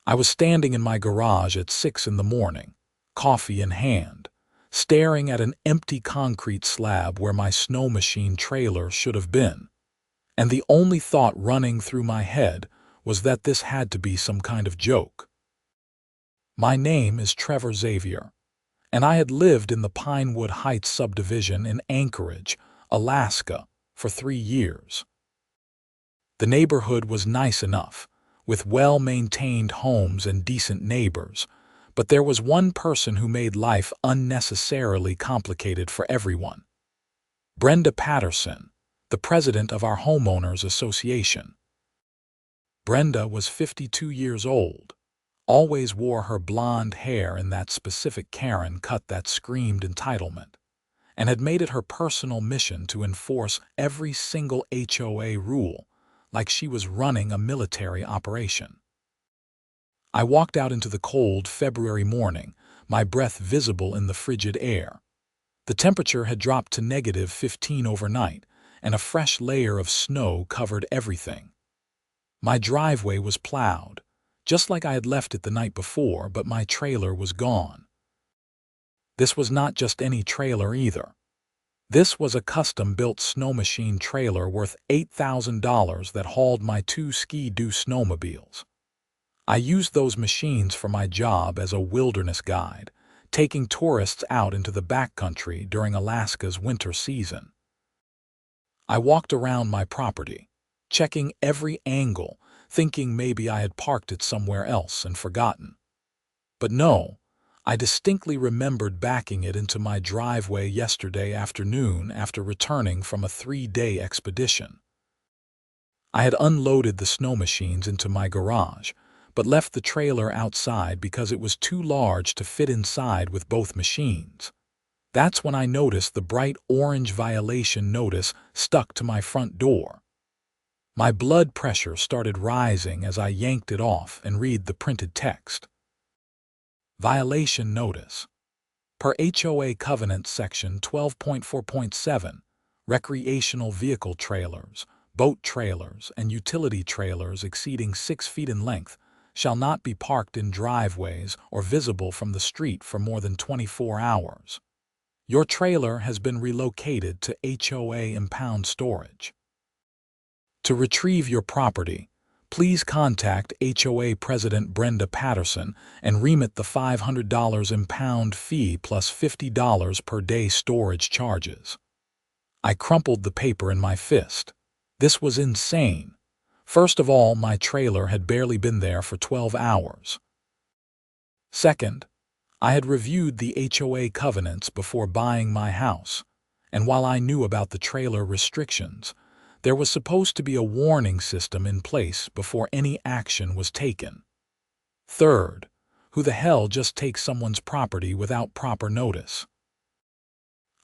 I was standing in my garage at 6 in the morning, coffee in hand, staring at an empty concrete slab where my snow machine trailer should have been. And the only thought running through my head was that this had to be some kind of joke. My name is Trevor Xavier, and I had lived in the Pinewood Heights subdivision in Anchorage, Alaska, for 3 years. The neighborhood was nice enough, with well-maintained homes and decent neighbors, but there was one person who made life unnecessarily complicated for everyone. Brenda Patterson, the president of our homeowners association. Brenda was 52 years old, always wore her blonde hair in that specific Karen cut that screamed entitlement, and had made it her personal mission to enforce every single HOA rule like she was running a military operation. I walked out into the cold February morning, my breath visible in the frigid air. The temperature had dropped to -15 overnight, and a fresh layer of snow covered everything. My driveway was plowed, just like I had left it the night before, but my trailer was gone. This was not just any trailer either. This was a custom-built Snowmachine trailer worth $8,000 that hauled my 2 ski-doo snowmobiles. I used those machines for my job as a wilderness guide, taking tourists out into the backcountry during Alaska's winter season. I walked around my property, checking every angle, thinking maybe I had parked it somewhere else and forgotten. But no, I distinctly remembered backing it into my driveway yesterday afternoon after returning from a 3-day expedition. I had unloaded the snow machines into my garage, but left the trailer outside because it was too large to fit inside with both machines. That's when I noticed the bright orange violation notice stuck to my front door. My blood pressure started rising as I yanked it off and read the printed text. Violation notice. Per HOA Covenant Section 12.4.7, recreational vehicle trailers, boat trailers, and utility trailers exceeding 6 feet in length shall not be parked in driveways or visible from the street for more than 24 hours. Your trailer has been relocated to HOA impound storage. To retrieve your property, please contact HOA President Brenda Patterson and remit the $500 impound fee plus $50 per day storage charges. I crumpled the paper in my fist. This was insane. First of all, my trailer had barely been there for 12 hours. Second, I had reviewed the HOA covenants before buying my house, and while I knew about the trailer restrictions, there was supposed to be a warning system in place before any action was taken. Third, who the hell just takes someone's property without proper notice?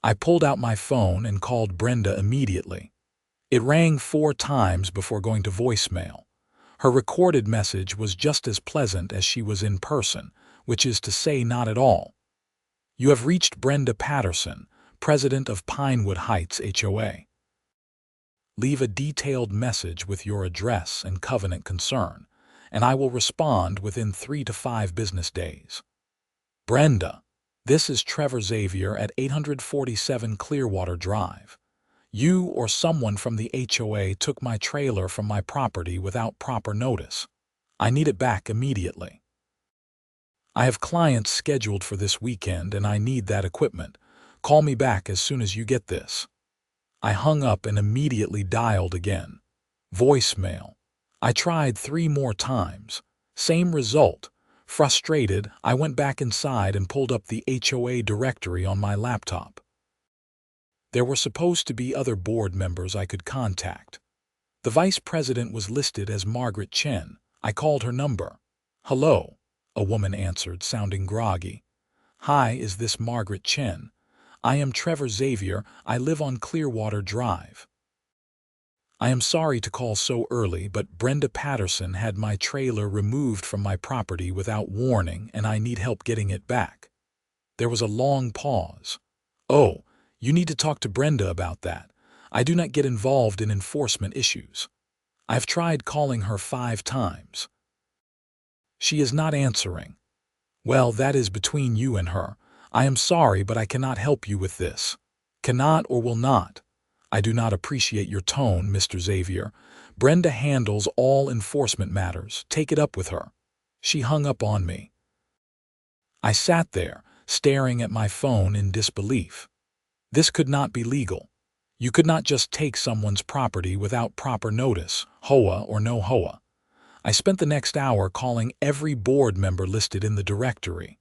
I pulled out my phone and called Brenda immediately. It rang 4 times before going to voicemail. Her recorded message was just as pleasant as she was in person, which is to say not at all. You have reached Brenda Patterson, president of Pinewood Heights HOA. Leave a detailed message with your address and covenant concern, and I will respond within 3 to 5 business days. Brenda, this is Trevor Xavier at 847 Clearwater Drive. You or someone from the HOA took my trailer from my property without proper notice. I need it back immediately. I have clients scheduled for this weekend and I need that equipment. Call me back as soon as you get this. I hung up and immediately dialed again. Voicemail. I tried 3 more times. Same result. Frustrated, I went back inside and pulled up the HOA directory on my laptop. There were supposed to be other board members I could contact. The vice president was listed as Margaret Chen. I called her number. Hello, a woman answered, sounding groggy. Hi, is this Margaret Chen? I am Trevor Xavier. I live on Clearwater Drive. I am sorry to call so early, but Brenda Patterson had my trailer removed from my property without warning and I need help getting it back. There was a long pause. Oh, you need to talk to Brenda about that. I do not get involved in enforcement issues. I've tried calling her 5 times. She is not answering. Well, that is between you and her. I am sorry, but I cannot help you with this. Cannot or will not. I do not appreciate your tone, Mr. Xavier. Brenda handles all enforcement matters. Take it up with her. She hung up on me. I sat there, staring at my phone in disbelief. This could not be legal. You could not just take someone's property without proper notice, HOA or no HOA. I spent the next hour calling every board member listed in the directory.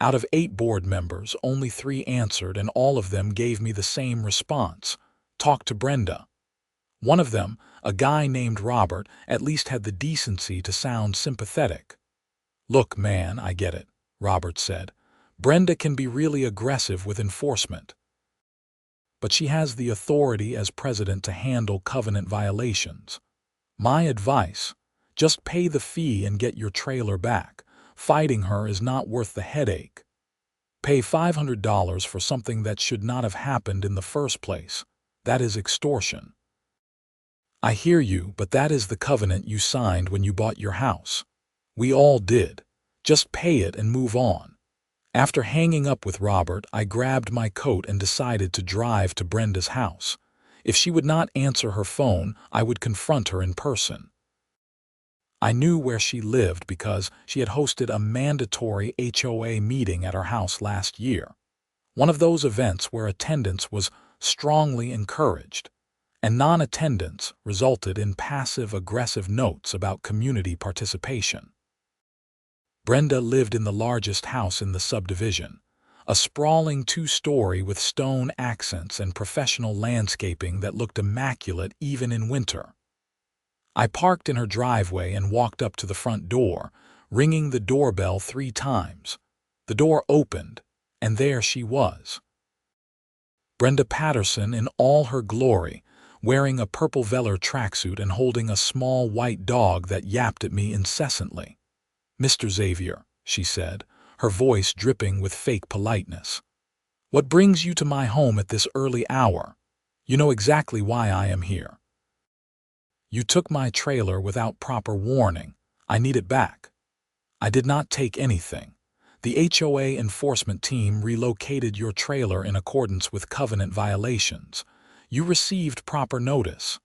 Out of 8 board members, only 3 answered, and all of them gave me the same response: talk to Brenda. One of them, a guy named Robert, at least had the decency to sound sympathetic. Look, man, I get it, Robert said. Brenda can be really aggressive with enforcement. But she has the authority as president to handle covenant violations. My advice: just pay the fee and get your trailer back. Fighting her is not worth the headache. Pay $500 for something that should not have happened in the first place. That is extortion. I hear you, but that is the covenant you signed when you bought your house. We all did. Just pay it and move on. After hanging up with Robert, I grabbed my coat and decided to drive to Brenda's house. If she would not answer her phone, I would confront her in person. I knew where she lived because she had hosted a mandatory HOA meeting at our house last year. One of those events where attendance was strongly encouraged, and non-attendance resulted in passive-aggressive notes about community participation. Brenda lived in the largest house in the subdivision, a sprawling 2-story with stone accents and professional landscaping that looked immaculate even in winter. I parked in her driveway and walked up to the front door, ringing the doorbell 3 times. The door opened, and there she was. Brenda Patterson in all her glory, wearing a purple velour tracksuit and holding a small white dog that yapped at me incessantly. Mr. Xavier, she said, her voice dripping with fake politeness. What brings you to my home at this early hour? You know exactly why I am here. You took my trailer without proper warning. I need it back. I did not take anything. The HOA enforcement team relocated your trailer in accordance with covenant violations. You received proper notice.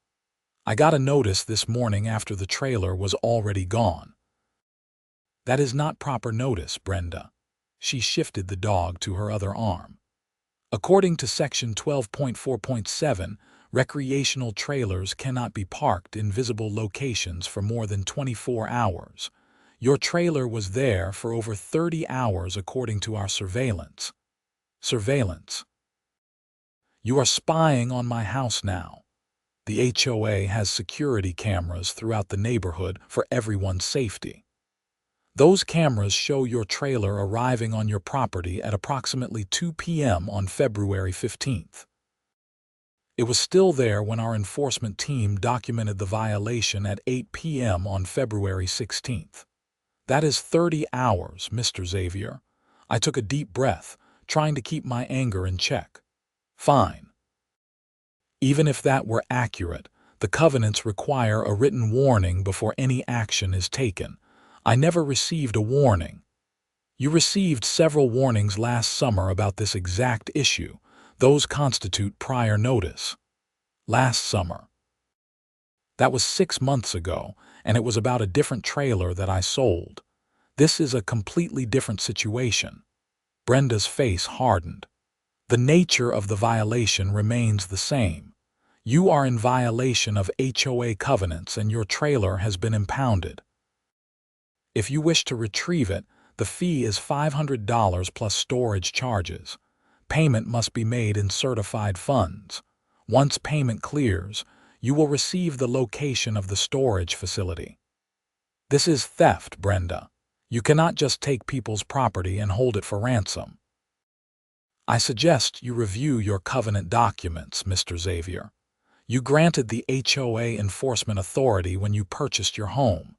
I got a notice this morning after the trailer was already gone. That is not proper notice, Brenda. She shifted the dog to her other arm. According to Section 12.4.7, recreational trailers cannot be parked in visible locations for more than 24 hours. Your trailer was there for over 30 hours according to our surveillance. Surveillance. You are spying on my house now. The HOA has security cameras throughout the neighborhood for everyone's safety. Those cameras show your trailer arriving on your property at approximately 2 p.m. on February 15th. It was still there when our enforcement team documented the violation at 8 p.m. on February 16th. That is 30 hours, Mr. Xavier. I took a deep breath, trying to keep my anger in check. Fine. Even if that were accurate, the covenants require a written warning before any action is taken. I never received a warning. You received several warnings last summer about this exact issue. Those constitute prior notice. Last summer. That was 6 months ago, and it was about a different trailer that I sold. This is a completely different situation. Brenda's face hardened. The nature of the violation remains the same. You are in violation of HOA covenants and your trailer has been impounded. If you wish to retrieve it, the fee is $500 plus storage charges. Payment must be made in certified funds. Once payment clears, you will receive the location of the storage facility. This is theft, Brenda. You cannot just take people's property and hold it for ransom. I suggest you review your covenant documents, Mr. Xavier. You granted the HOA enforcement authority when you purchased your home.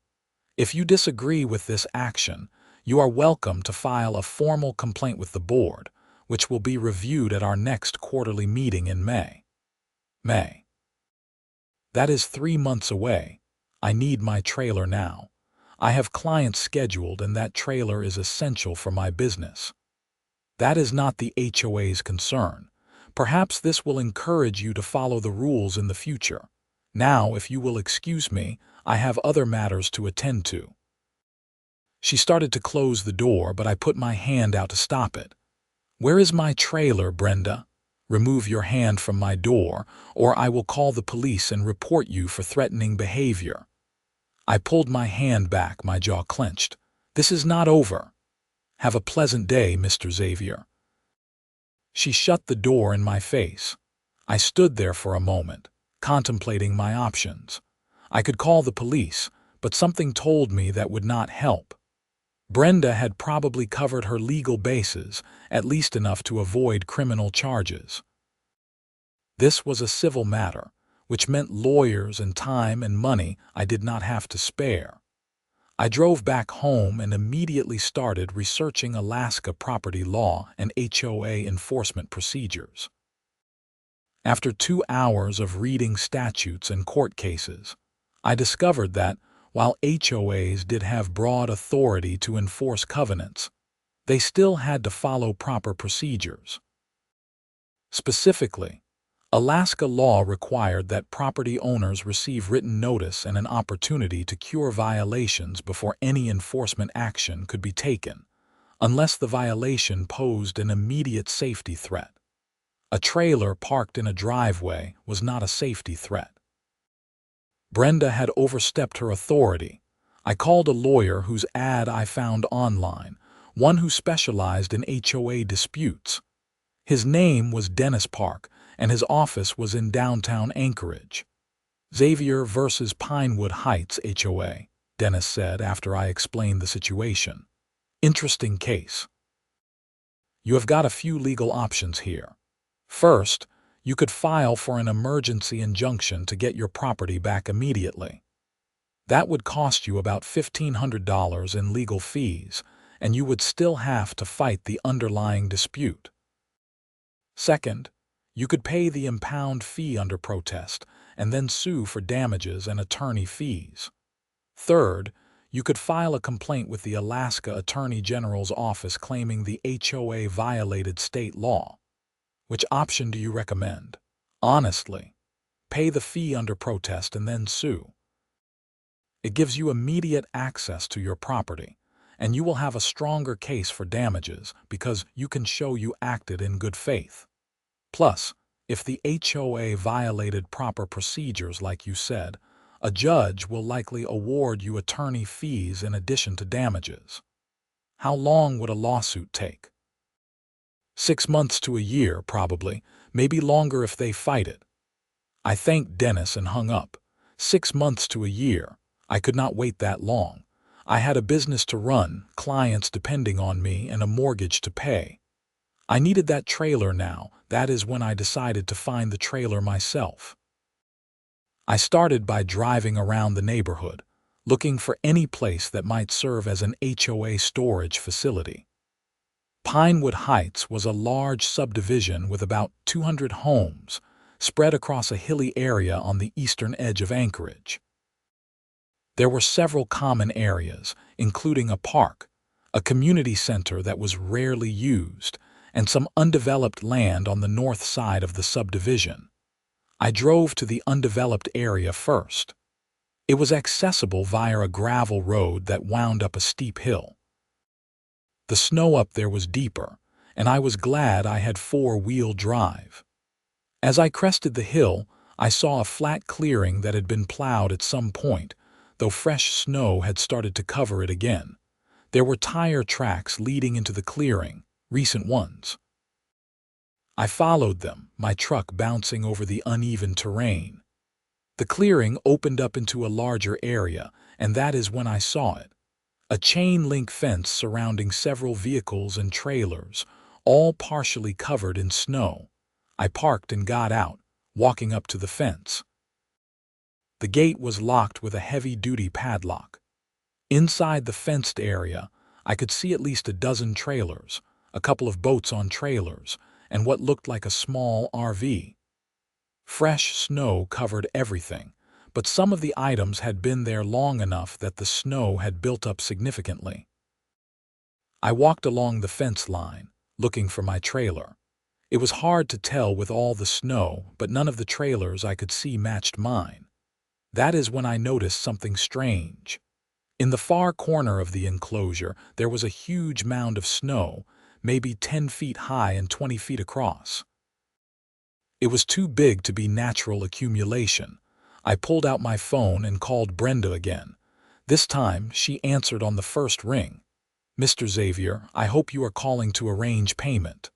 If you disagree with this action, you are welcome to file a formal complaint with the board, which will be reviewed at our next quarterly meeting in May. That is 3 months away. I need my trailer now. I have clients scheduled and that trailer is essential for my business. That is not the HOA's concern. Perhaps this will encourage you to follow the rules in the future. Now, if you will excuse me, I have other matters to attend to." She started to close the door, but I put my hand out to stop it. "Where is my trailer, Brenda? Remove your hand from my door, or I will call the police and report you for threatening behavior." I pulled my hand back, my jaw clenched. "This is not over. Have a pleasant day, Mr. Xavier." She shut the door in my face. I stood there for a moment, contemplating my options. I could call the police, but something told me that would not help. Brenda had probably covered her legal bases, at least enough to avoid criminal charges. This was a civil matter, which meant lawyers and time and money I did not have to spare. I drove back home and immediately started researching Alaska property law and HOA enforcement procedures. After 2 hours of reading statutes and court cases, I discovered that, while HOAs did have broad authority to enforce covenants, they still had to follow proper procedures. Specifically, Alaska law required that property owners receive written notice and an opportunity to cure violations before any enforcement action could be taken, unless the violation posed an immediate safety threat. A trailer parked in a driveway was not a safety threat. Brenda had overstepped her authority. I called a lawyer whose ad I found online, one who specialized in HOA disputes. His name was Dennis Park, and his office was in downtown Anchorage. "Xavier versus Pinewood Heights HOA," Dennis said after I explained the situation. "Interesting case. You have got a few legal options here. First, you could file for an emergency injunction to get your property back immediately. That would cost you about $1,500 in legal fees, and you would still have to fight the underlying dispute. Second, you could pay the impound fee under protest and then sue for damages and attorney fees. Third, you could file a complaint with the Alaska Attorney General's office claiming the HOA violated state law. Which option do you recommend? Honestly, pay the fee under protest and then sue. It gives you immediate access to your property, and you will have a stronger case for damages because you can show you acted in good faith. Plus, if the HOA violated proper procedures like you said, a judge will likely award you attorney fees in addition to damages. How long would a lawsuit take? 6 months to a year, probably, maybe longer if they fight it." I thanked Dennis and hung up. 6 months to a year. I could not wait that long. I had a business to run, clients depending on me, and a mortgage to pay. I needed that trailer now. That is when I decided to find the trailer myself. I started by driving around the neighborhood, looking for any place that might serve as an HOA storage facility. Pinewood Heights was a large subdivision with about 200 homes, spread across a hilly area on the eastern edge of Anchorage. There were several common areas, including a park, a community center that was rarely used, and some undeveloped land on the north side of the subdivision. I drove to the undeveloped area first. It was accessible via a gravel road that wound up a steep hill. The snow up there was deeper, and I was glad I had 4-wheel drive. As I crested the hill, I saw a flat clearing that had been plowed at some point, though fresh snow had started to cover it again. There were tire tracks leading into the clearing, recent ones. I followed them, my truck bouncing over the uneven terrain. The clearing opened up into a larger area, and that is when I saw it. A chain-link fence surrounding several vehicles and trailers, all partially covered in snow. I parked and got out, walking up to the fence. The gate was locked with a heavy-duty padlock. Inside the fenced area, I could see at least a dozen trailers, a couple of boats on trailers, and what looked like a small RV. Fresh snow covered everything, but some of the items had been there long enough that the snow had built up significantly. I walked along the fence line, looking for my trailer. It was hard to tell with all the snow, but none of the trailers I could see matched mine. That is when I noticed something strange. In the far corner of the enclosure, there was a huge mound of snow, maybe 10 feet high and 20 feet across. It was too big to be natural accumulation. I pulled out my phone and called Brenda again. This time, she answered on the first ring. "Mr. Xavier, I hope you are calling to arrange payment.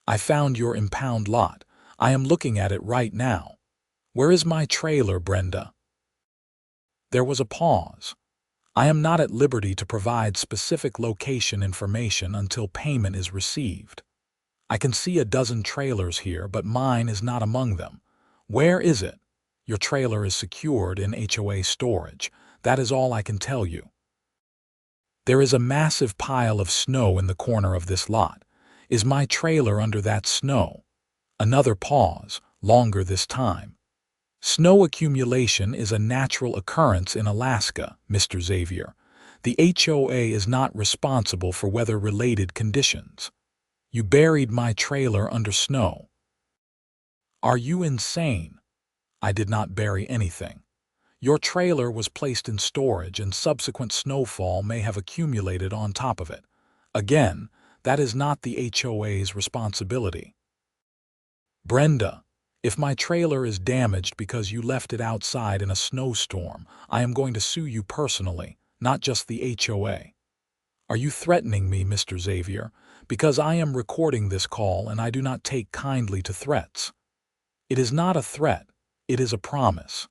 I found your impound lot. I am looking at it right now. Where is my trailer, Brenda?" There was a pause. I am not at liberty to provide specific location information until payment is received. I can see a dozen trailers here, but mine is not among them. Where is it? Your trailer is secured in HOA storage. That is all I can tell you. There is a massive pile of snow in the corner of this lot. Is my trailer under that snow? Another pause, longer this time. Snow accumulation is a natural occurrence in Alaska, Mr. Xavier. The HOA is not responsible for weather-related conditions. You buried my trailer under snow. Are you insane? I did not bury anything. Your trailer was placed in storage and subsequent snowfall may have accumulated on top of it. Again, that is not the HOA's responsibility. Brenda, if my trailer is damaged because you left it outside in a snowstorm, I am going to sue you personally, not just the HOA. Are you threatening me, Mr. Xavier? Because I am recording this call and I do not take kindly to threats. It is not a threat, it is a promise.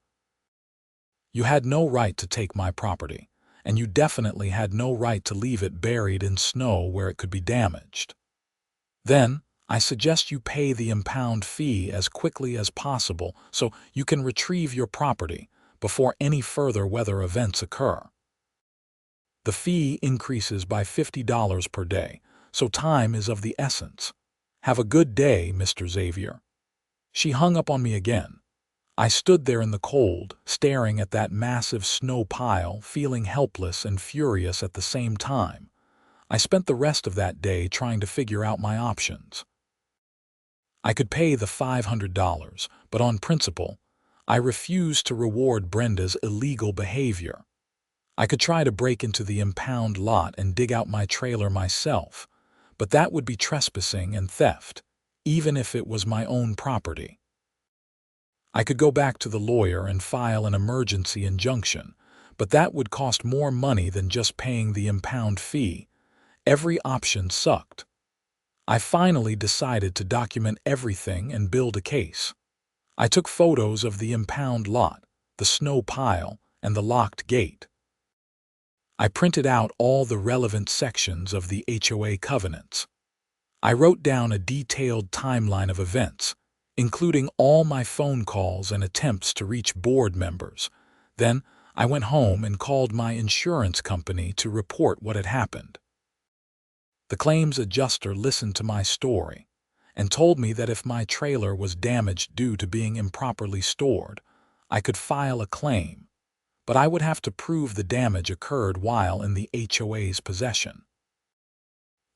You had no right to take my property, and you definitely had no right to leave it buried in snow where it could be damaged. Then, I suggest you pay the impound fee as quickly as possible so you can retrieve your property before any further weather events occur. The fee increases by $50 per day, so time is of the essence. Have a good day, Mr. Xavier. She hung up on me again. I stood there in the cold, staring at that massive snow pile, feeling helpless and furious at the same time. I spent the rest of that day trying to figure out my options. I could pay the $500, but on principle, I refused to reward Brenda's illegal behavior. I could try to break into the impound lot and dig out my trailer myself, but that would be trespassing and theft, even if it was my own property. I could go back to the lawyer and file an emergency injunction, but that would cost more money than just paying the impound fee. Every option sucked. I finally decided to document everything and build a case. I took photos of the impound lot, the snow pile, and the locked gate. I printed out all the relevant sections of the HOA covenants. I wrote down a detailed timeline of events, including all my phone calls and attempts to reach board members. Then, I went home and called my insurance company to report what had happened. The claims adjuster listened to my story and told me that if my trailer was damaged due to being improperly stored, I could file a claim, but I would have to prove the damage occurred while in the HOA's possession.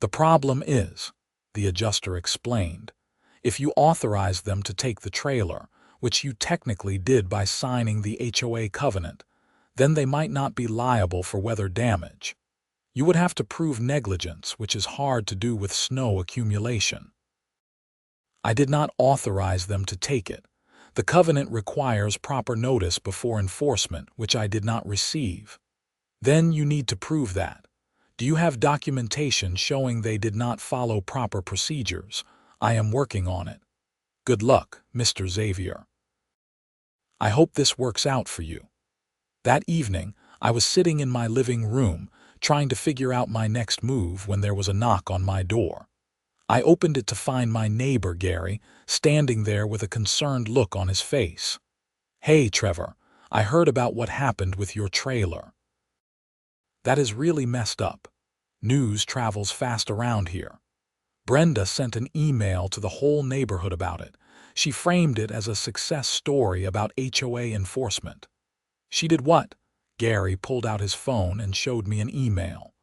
The problem is, the adjuster explained, if you authorize them to take the trailer, which you technically did by signing the HOA covenant, then they might not be liable for weather damage. You would have to prove negligence, which is hard to do with snow accumulation. I did not authorize them to take it. The covenant requires proper notice before enforcement, which I did not receive. Then you need to prove that. Do you have documentation showing they did not follow proper procedures? I am working on it. Good luck, Mr. Xavier. I hope this works out for you. That evening, I was sitting in my living room, trying to figure out my next move when there was a knock on my door. I opened it to find my neighbor, Gary, standing there with a concerned look on his face. "Hey, Trevor, I heard about what happened with your trailer. That is really messed up. News travels fast around here. Brenda sent an email to the whole neighborhood about it. She framed it as a success story about HOA enforcement. She did what? Gary pulled out his phone and showed me an email.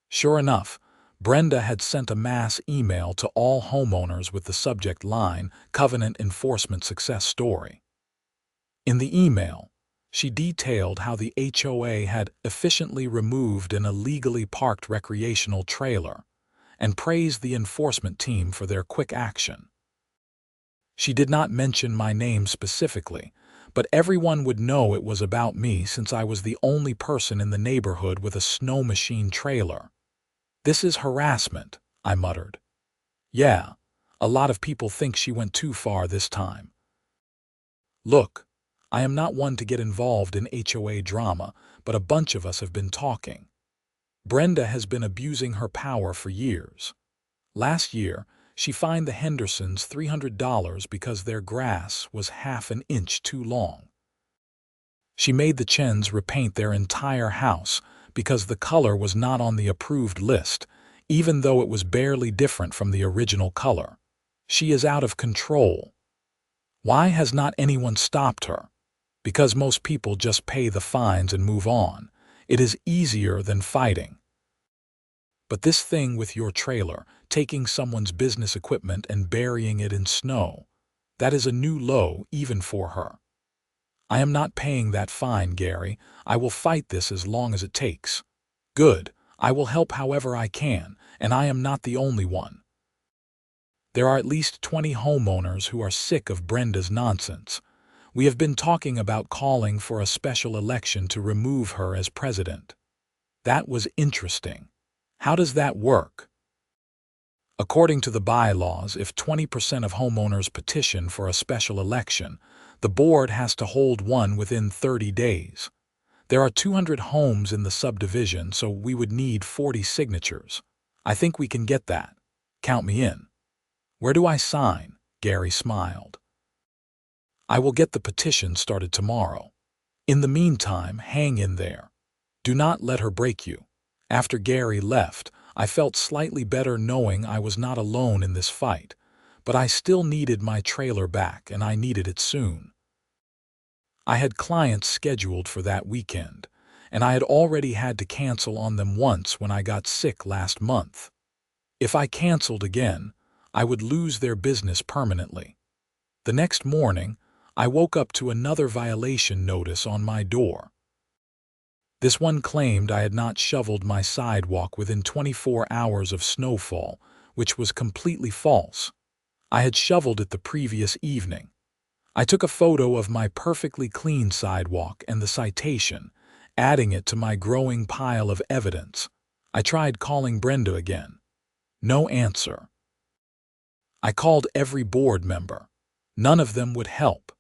Sure enough, Brenda had sent a mass email to all homeowners with the subject line, Covenant Enforcement Success Story. In the email, she detailed how the HOA had efficiently removed an illegally parked recreational trailer and praised the enforcement team for their quick action. She did not mention my name specifically, but everyone would know it was about me since I was the only person in the neighborhood with a Snowmachine trailer. This is harassment, I muttered. Yeah, a lot of people think she went too far this time. Look, I am not one to get involved in HOA drama, but a bunch of us have been talking. Brenda has been abusing her power for years. Last year, she fined the Hendersons $300 because their grass was half an inch too long. She made the Chens repaint their entire house because the color was not on the approved list, even though it was barely different from the original color. She is out of control. Why has not anyone stopped her? Because most people just pay the fines and move on. It is easier than fighting. But this thing with your trailer, taking someone's business equipment and burying it in snow, that is a new low even for her. I am not paying that fine, Gary. I will fight this as long as it takes. Good. I will help however I can, and I am not the only one. There are at least 20 homeowners who are sick of Brenda's nonsense. We have been talking about calling for a special election to remove her as president. That was interesting. How does that work? According to the bylaws, if 20% of homeowners petition for a special election, the board has to hold one within 30 days. There are 200 homes in the subdivision, so we would need 40 signatures. I think we can get that. Count me in. Where do I sign? Gary smiled. I will get the petition started tomorrow. In the meantime, hang in there. Do not let her break you. After Gary left, I felt slightly better knowing I was not alone in this fight, but I still needed my trailer back and I needed it soon. I had clients scheduled for that weekend, and I had already had to cancel on them once when I got sick last month. If I canceled again, I would lose their business permanently. The next morning, I woke up to another violation notice on my door. This one claimed I had not shoveled my sidewalk within 24 hours of snowfall, which was completely false. I had shoveled it the previous evening. I took a photo of my perfectly clean sidewalk and the citation, adding it to my growing pile of evidence. I tried calling Brenda again. No answer. I called every board member. None of them would help.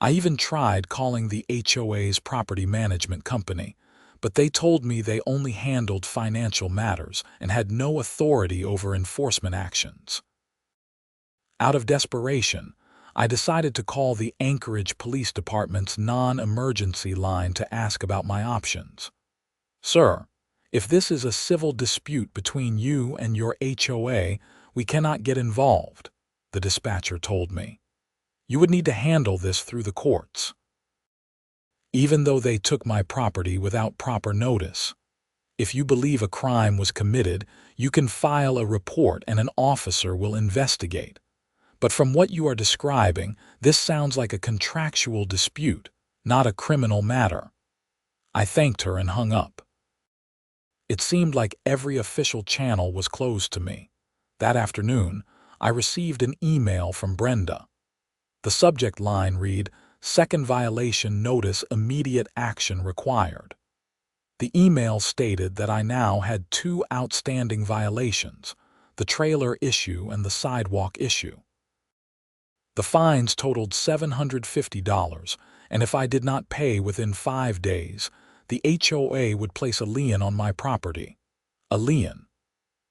I even tried calling the HOA's property management company, but they told me they only handled financial matters and had no authority over enforcement actions. Out of desperation, I decided to call the Anchorage Police Department's non-emergency line to ask about my options. Sir, if this is a civil dispute between you and your HOA, we cannot get involved, the dispatcher told me. You would need to handle this through the courts. Even though they took my property without proper notice. If you believe a crime was committed, you can file a report and an officer will investigate. But from what you are describing, this sounds like a contractual dispute, not a criminal matter. I thanked her and hung up. It seemed like every official channel was closed to me. That afternoon, I received an email from Brenda. The subject line read, "Second violation notice, immediate action required." The email stated that I now had 2 outstanding violations, the trailer issue and the sidewalk issue. The fines totaled $750, and if I did not pay within 5 days, the HOA would place a lien on my property. A lien.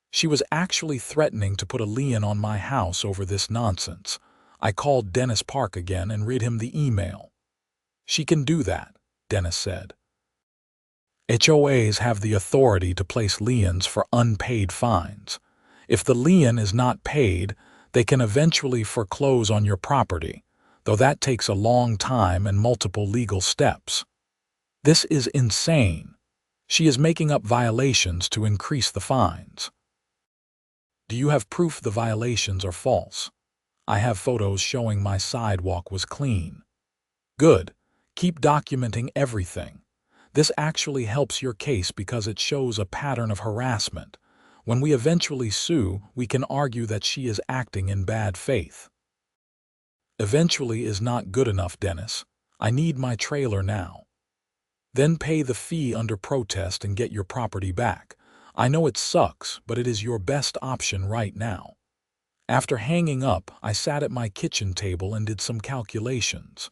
She was actually threatening to put a lien on my house over this nonsense. I called Dennis Park again and read him the email. She can do that, Dennis said. HOAs have the authority to place liens for unpaid fines. If the lien is not paid, they can eventually foreclose on your property. though that takes a long time and multiple legal steps. This is insane. She is making up violations to increase the fines. Do you have proof the violations are false? I have photos showing my sidewalk was clean. Good. Keep documenting everything. This actually helps your case because it shows a pattern of harassment. When we eventually sue, we can argue that she is acting in bad faith. Eventually is not good enough, Dennis. I need my trailer now. Then pay the fee under protest and get your property back. I know it sucks, but it is your best option right now. After hanging up, I sat at my kitchen table and did some calculations.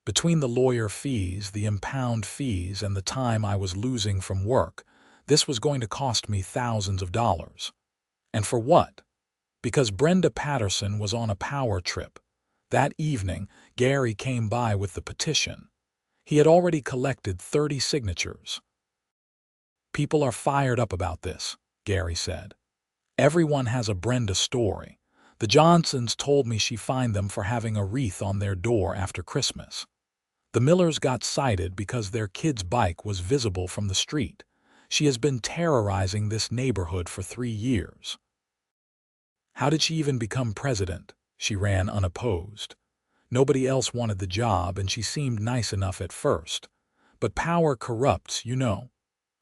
Between the lawyer fees, the impound fees, and the time I was losing from work, this was going to cost me thousands of dollars. And for what? Because Brenda Patterson was on a power trip. That evening, Gary came by with the petition. He had already collected 30 signatures. People are fired up about this, Gary said. Everyone has a Brenda story. The Johnsons told me she fined them for having a wreath on their door after Christmas. The Millers got cited because their kid's bike was visible from the street. She has been terrorizing this neighborhood for 3 years. How did she even become president? She ran unopposed. Nobody else wanted the job, and she seemed nice enough at first. But power corrupts, you know.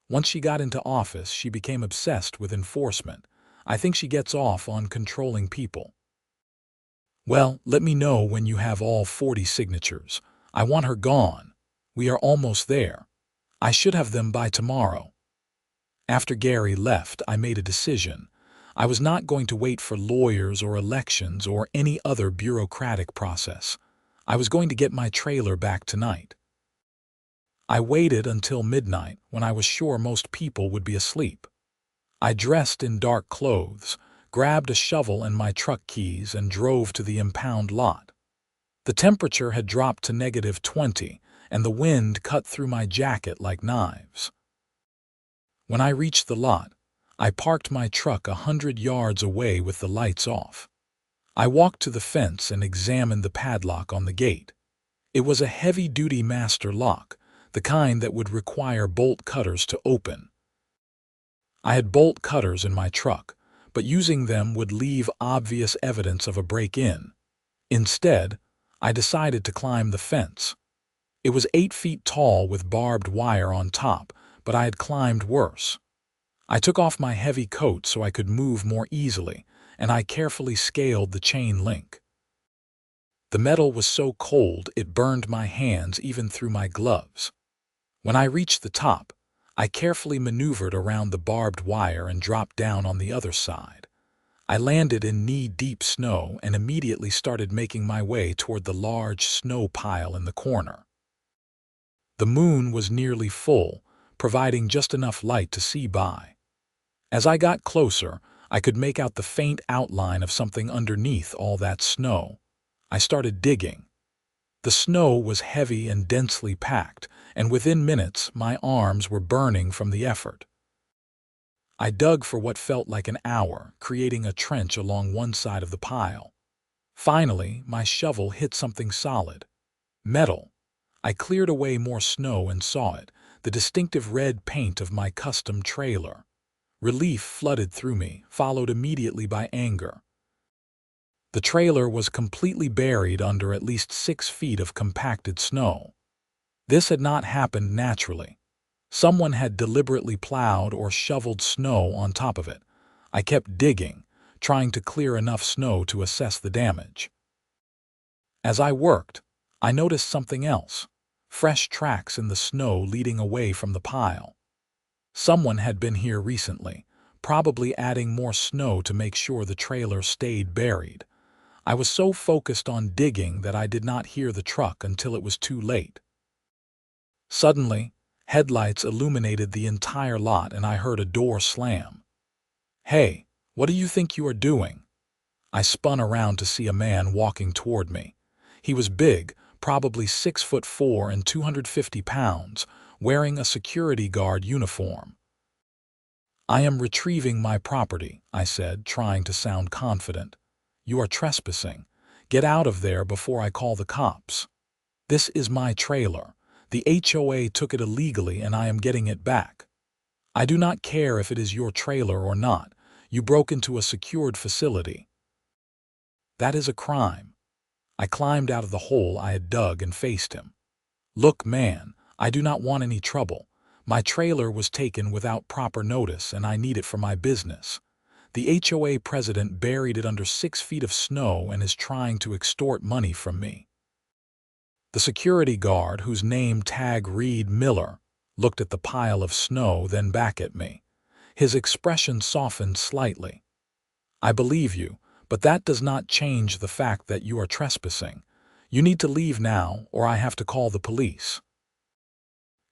Once she got into office, she became obsessed with enforcement. I think she gets off on controlling people. Well, let me know when you have all 40 signatures. I want her gone. We are almost there. I should have them by tomorrow. After Gary left, I made a decision. I was not going to wait for lawyers or elections or any other bureaucratic process. I was going to get my trailer back tonight. I waited until midnight when I was sure most people would be asleep. I dressed in dark clothes, grabbed a shovel and my truck keys, and drove to the impound lot. The temperature had dropped to -20, and the wind cut through my jacket like knives. When I reached the lot, I parked my truck 100 yards away with the lights off. I walked to the fence and examined the padlock on the gate. It was a heavy-duty master lock, the kind that would require bolt cutters to open. I had bolt cutters in my truck, but using them would leave obvious evidence of a break-in. Instead, I decided to climb the fence. It was 8 feet tall with barbed wire on top, but I had climbed worse. I took off my heavy coat so I could move more easily, and I carefully scaled the chain link. The metal was so cold it burned my hands even through my gloves. When I reached the top, I carefully maneuvered around the barbed wire and dropped down on the other side. I landed in knee-deep snow and immediately started making my way toward the large snow pile in the corner. The moon was nearly full, providing just enough light to see by. As I got closer, I could make out the faint outline of something underneath all that snow. I started digging. The snow was heavy and densely packed, and within minutes my arms were burning from the effort. I dug for what felt like an hour, creating a trench along one side of the pile. Finally, my shovel hit something solid. Metal. I cleared away more snow and saw it, the distinctive red paint of my custom trailer. Relief flooded through me, followed immediately by anger. The trailer was completely buried under at least 6 feet of compacted snow. This had not happened naturally. Someone had deliberately plowed or shoveled snow on top of it. I kept digging, trying to clear enough snow to assess the damage. As I worked, I noticed something else: fresh tracks in the snow leading away from the pile. Someone had been here recently, probably adding more snow to make sure the trailer stayed buried. I was so focused on digging that I did not hear the truck until it was too late. Suddenly, headlights illuminated the entire lot and I heard a door slam. "Hey, what do you think you are doing?" I spun around to see a man walking toward me. He was big, probably 6'4" and 250 pounds, wearing a security guard uniform. "I am retrieving my property," I said, trying to sound confident. "You are trespassing. Get out of there before I call the cops. This is my trailer. The HOA took it illegally and I am getting it back. I do not care if it is your trailer or not. You broke into a secured facility. That is a crime. I climbed out of the hole I had dug and faced him. Look, man, I do not want any trouble. My trailer was taken without proper notice and I need it for my business. The HOA president buried it under 6 feet of snow and is trying to extort money from me. The security guard, whose name tag read Miller, looked at the pile of snow, then back at me. His expression softened slightly. I believe you, but that does not change the fact that you are trespassing. You need to leave now, or I have to call the police.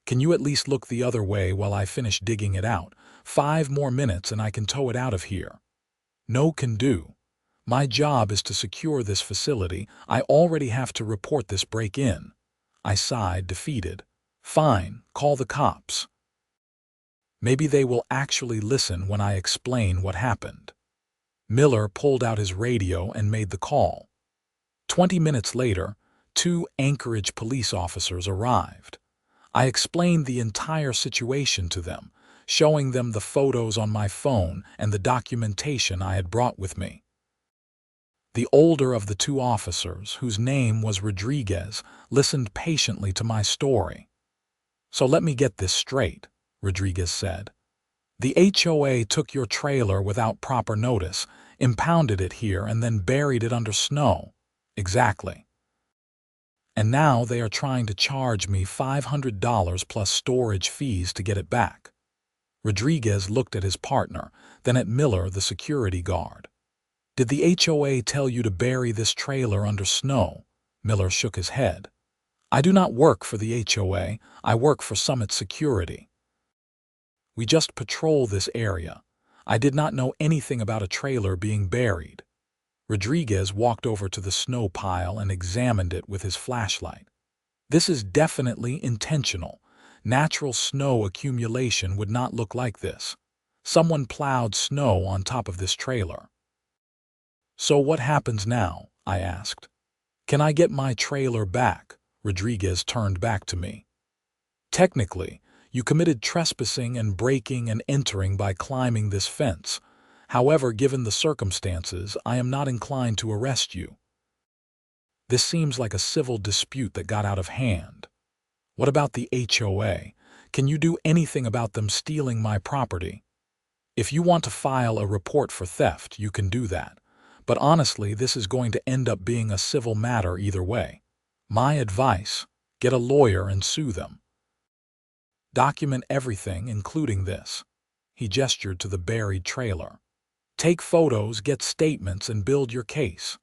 Can you at least look the other way while I finish digging it out? 5 more minutes and I can tow it out of here. No can do. My job is to secure this facility. I already have to report this break-in. I sighed, defeated. Fine, call the cops. Maybe they will actually listen when I explain what happened. Miller pulled out his radio and made the call. 20 minutes later, 2 Anchorage police officers arrived. I explained the entire situation to them, showing them the photos on my phone and the documentation I had brought with me. The older of the 2 officers, whose name was Rodriguez, listened patiently to my story. So let me get this straight, Rodriguez said. The HOA took your trailer without proper notice, impounded it here, and then buried it under snow. Exactly. And now they are trying to charge me $500 plus storage fees to get it back. Rodriguez looked at his partner, then at Miller, the security guard. Did the HOA tell you to bury this trailer under snow? Miller shook his head. I do not work for the HOA, I work for Summit Security. We just patrol this area. I did not know anything about a trailer being buried. Rodriguez walked over to the snow pile and examined it with his flashlight. This is definitely intentional. Natural snow accumulation would not look like this. Someone plowed snow on top of this trailer. So what happens now? I asked. Can I get my trailer back? Rodriguez turned back to me. Technically, you committed trespassing and breaking and entering by climbing this fence. However, given the circumstances, I am not inclined to arrest you. This seems like a civil dispute that got out of hand. What about the HOA? Can you do anything about them stealing my property? If you want to file a report for theft, you can do that. But honestly, this is going to end up being a civil matter either way. My advice, get a lawyer and sue them. Document everything, including this. He gestured to the buried trailer. Take photos, get statements, and build your case.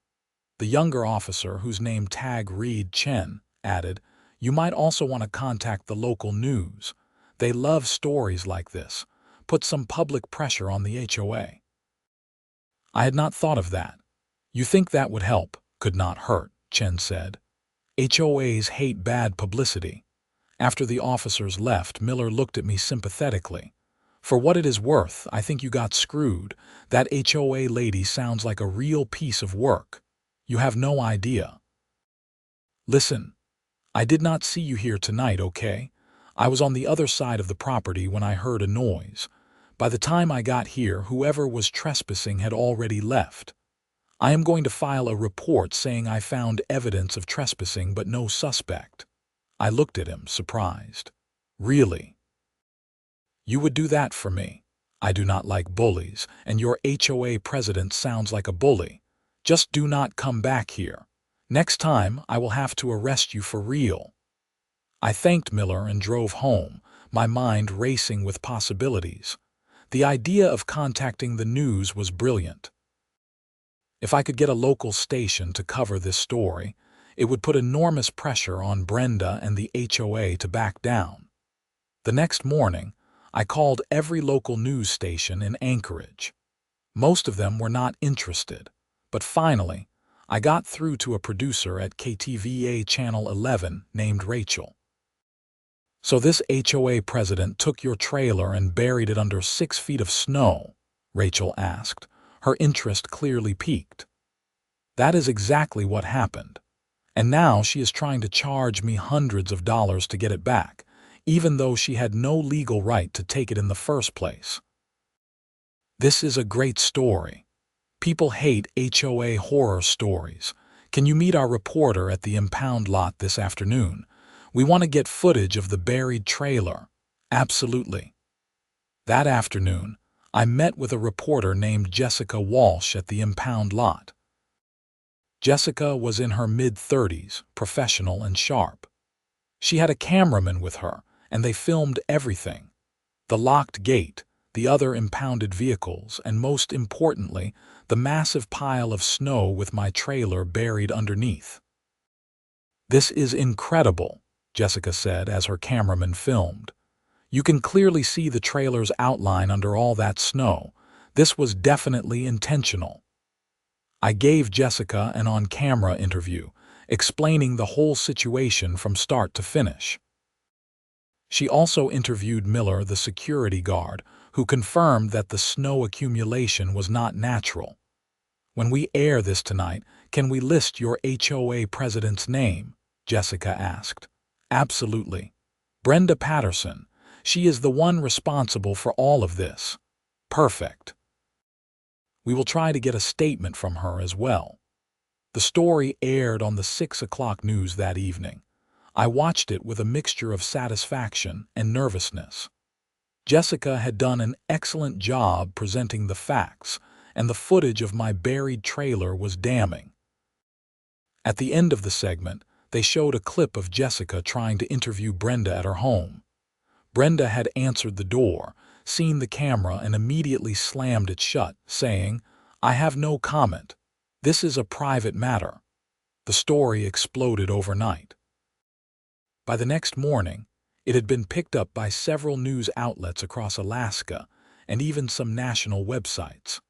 The younger officer, whose name tag read Chen, added, you might also want to contact the local news. They love stories like this. Put some public pressure on the HOA. I had not thought of that. You think that would help? Could not hurt, Chen said. HOAs hate bad publicity. After the officers left, Miller looked at me sympathetically. For what it is worth, I think you got screwed. That HOA lady sounds like a real piece of work. You have no idea. Listen, I did not see you here tonight, okay? I was on the other side of the property when I heard a noise. By the time I got here, whoever was trespassing had already left. I am going to file a report saying I found evidence of trespassing but no suspect. I looked at him, surprised. Really? You would do that for me? I do not like bullies, and your HOA president sounds like a bully. Just do not come back here. Next time, I will have to arrest you for real. I thanked Miller and drove home, my mind racing with possibilities. The idea of contacting the news was brilliant. If I could get a local station to cover this story, it would put enormous pressure on Brenda and the HOA to back down. The next morning, I called every local news station in Anchorage. Most of them were not interested, but finally, I got through to a producer at KTVA Channel 11 named Rachel. So this HOA president took your trailer and buried it under 6 feet of snow? Rachel asked, her interest clearly piqued. That is exactly what happened. And now she is trying to charge me hundreds of dollars to get it back, even though she had no legal right to take it in the first place. This is a great story. People hate HOA horror stories. Can you meet our reporter at the impound lot this afternoon? We want to get footage of the buried trailer. Absolutely. That afternoon, I met with a reporter named Jessica Walsh at the impound lot. Jessica was in her mid-30s, professional and sharp. She had a cameraman with her, and they filmed everything. The locked gate, the other impounded vehicles, and most importantly, the massive pile of snow with my trailer buried underneath. "This is incredible," Jessica said as her cameraman filmed. "You can clearly see the trailer's outline under all that snow. This was definitely intentional." I gave Jessica an on-camera interview, explaining the whole situation from start to finish. She also interviewed Miller, the security guard, who confirmed that the snow accumulation was not natural. "When we air this tonight, can we list your HOA president's name?" Jessica asked. "Absolutely. Brenda Patterson. She is the one responsible for all of this." "Perfect. We will try to get a statement from her as well." The story aired on the 6 o'clock news that evening. I watched it with a mixture of satisfaction and nervousness. Jessica had done an excellent job presenting the facts, and the footage of my buried trailer was damning. At the end of the segment, they showed a clip of Jessica trying to interview Brenda at her home. Brenda had answered the door, seen the camera, and immediately slammed it shut, saying, "I have no comment. This is a private matter." The story exploded overnight. By the next morning, it had been picked up by several news outlets across Alaska and even some national websites.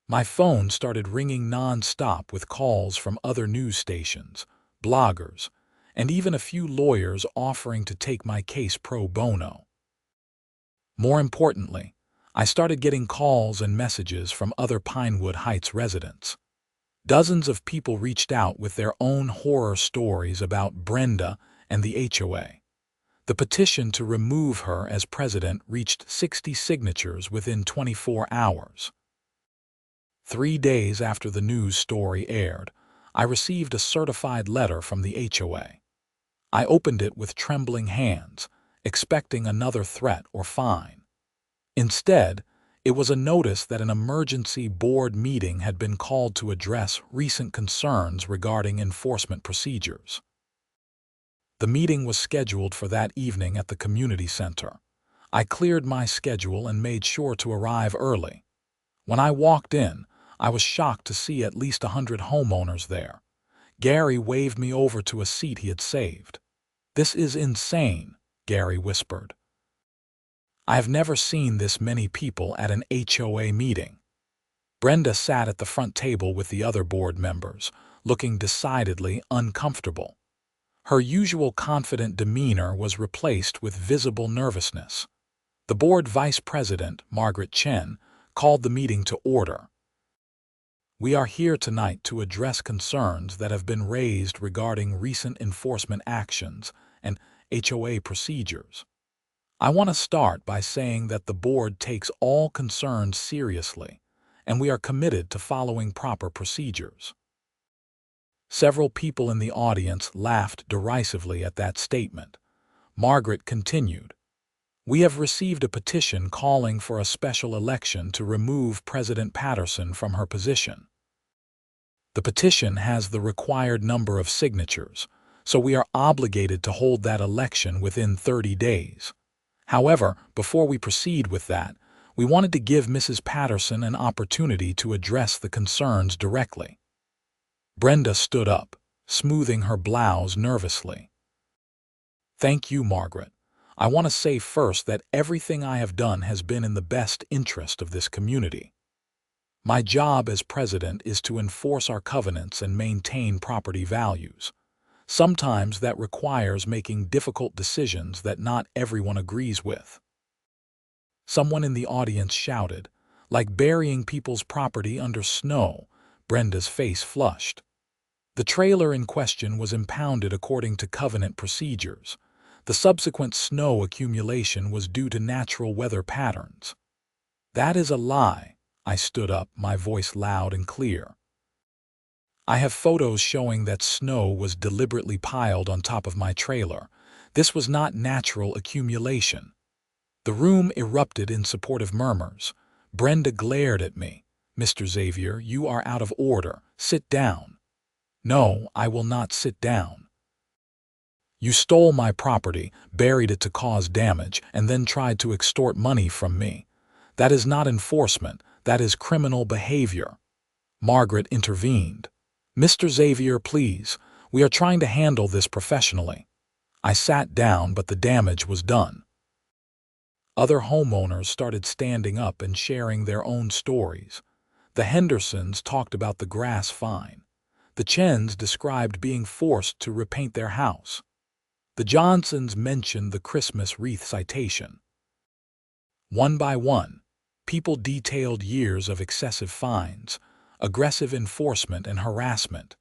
My phone started ringing non-stop with calls from other news stations, bloggers, and even a few lawyers offering to take my case pro bono. More importantly, I started getting calls and messages from other Pinewood Heights residents. Dozens of people reached out with their own horror stories about Brenda and the HOA. The petition to remove her as president reached 60 signatures within 24 hours. 3 days after the news story aired, I received a certified letter from the HOA. I opened it with trembling hands, expecting another threat or fine. Instead, it was a notice that an emergency board meeting had been called to address recent concerns regarding enforcement procedures. The meeting was scheduled for that evening at the community center. I cleared my schedule and made sure to arrive early. When I walked in, I was shocked to see at least 100 homeowners there. Gary waved me over to a seat he had saved. "This is insane," Gary whispered. "I have never seen this many people at an HOA meeting." Brenda sat at the front table with the other board members, looking decidedly uncomfortable. Her usual confident demeanor was replaced with visible nervousness. The board vice president, Margaret Chen, called the meeting to order. "We are here tonight to address concerns that have been raised regarding recent enforcement actions and HOA procedures. I want to start by saying that the board takes all concerns seriously, and we are committed to following proper procedures." Several people in the audience laughed derisively at that statement. Margaret continued, "We have received a petition calling for a special election to remove President Patterson from her position. The petition has the required number of signatures, so we are obligated to hold that election within 30 days. However, before we proceed with that, we wanted to give Mrs. Patterson an opportunity to address the concerns directly." Brenda stood up, smoothing her blouse nervously. "Thank you, Margaret. I want to say first that everything I have done has been in the best interest of this community. My job as president is to enforce our covenants and maintain property values. Sometimes that requires making difficult decisions that not everyone agrees with." Someone in the audience shouted, "Like burying people's property under snow. Brenda's face flushed. The trailer in question was impounded according to covenant procedures. The subsequent snow accumulation was due to natural weather patterns. That is a lie. I stood up, my voice loud and clear. I have photos showing that snow was deliberately piled on top of my trailer. This was not natural accumulation. The room erupted in supportive murmurs. Brenda glared at me. "Mr. Xavier, you are out of order. Sit down." "No, I will not sit down. You stole my property, buried it to cause damage, and then tried to extort money from me. That is not enforcement, that is criminal behavior." Margaret intervened. "Mr. Xavier, please, we are trying to handle this professionally." I sat down, but the damage was done. Other homeowners started standing up and sharing their own stories. The Hendersons talked about the grass fine. The Chens described being forced to repaint their house. The Johnsons mentioned the Christmas wreath citation. One by one, people detailed years of excessive fines, aggressive enforcement, and harassment.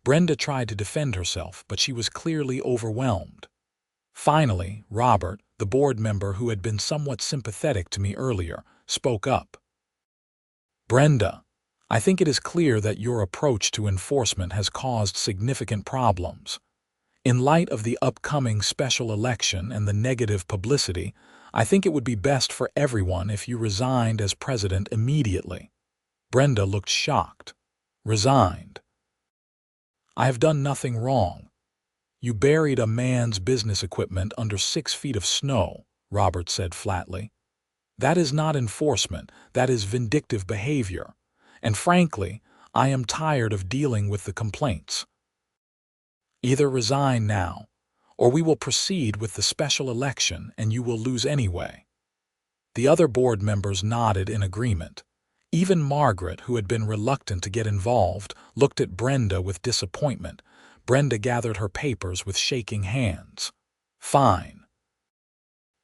Brenda tried to defend herself, but she was clearly overwhelmed. Finally, Robert, the board member who had been somewhat sympathetic to me earlier, spoke up. "Brenda, I think it is clear that your approach to enforcement has caused significant problems. In light of the upcoming special election and the negative publicity, I think it would be best for everyone if you resigned as president immediately." Brenda looked shocked. "Resigned? I have done nothing wrong." "You buried a man's business equipment under 6 feet of snow," Robert said flatly. "That is not enforcement, that is vindictive behavior. And frankly, I am tired of dealing with the complaints. Either resign now, or we will proceed with the special election and you will lose anyway." The other board members nodded in agreement. Even Margaret, who had been reluctant to get involved, looked at Brenda with disappointment. Brenda gathered her papers with shaking hands. "Fine.